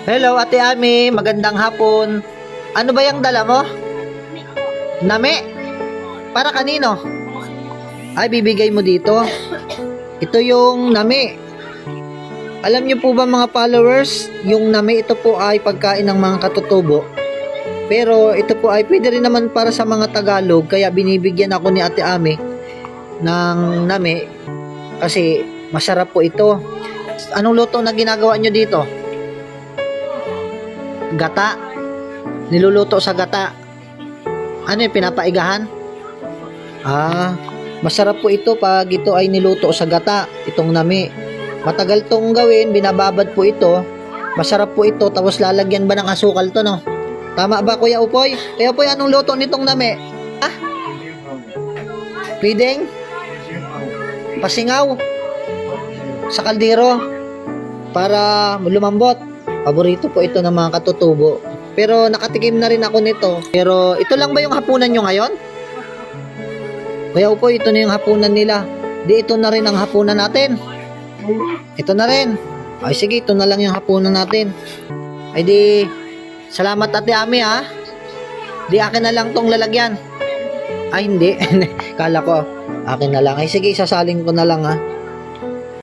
Hello, Ate Ami. Magandang hapon. Ano ba yung dala mo? Nami? Para kanino? Ay, bibigay mo dito. Ito yung nami. Alam niyo po ba mga followers, yung nami ito po ay pagkain ng mga katutubo. Pero ito po ay pwede rin naman para sa mga Tagalog, kaya binibigyan ako ni Ate Ami ng nami kasi masarap po ito. Anong luto na ginagawa nyo dito? Gata. Niluluto sa gata. Ano yung pinapaigahan? Masarap po ito pag ito ay niluto sa gata, itong nami. Matagal tong gawin, binababad po ito. Masarap po ito, tapos lalagyan ba ng asukal to, no? Tama ba, Kuya Upoy? Kuya Upoy, anong luto nitong nami? Pwedeng? Pasingaw sa kaldero para lumambot. Paborito po ito ng mga katutubo. Pero nakatikim na rin ako nito. Pero ito lang ba yung hapunan nyo ngayon? Kuya Upoy, ito na yung hapunan nila. Di ito na rin ang hapunan natin. Ito na rin. Ay sige, ito na lang yung hapunan natin. Ay di, salamat Ate Ami ha. Di akin na lang tong lalagyan. Ay hindi. Kala ko, akin na lang. Ay sige, sasaling ko na lang ha.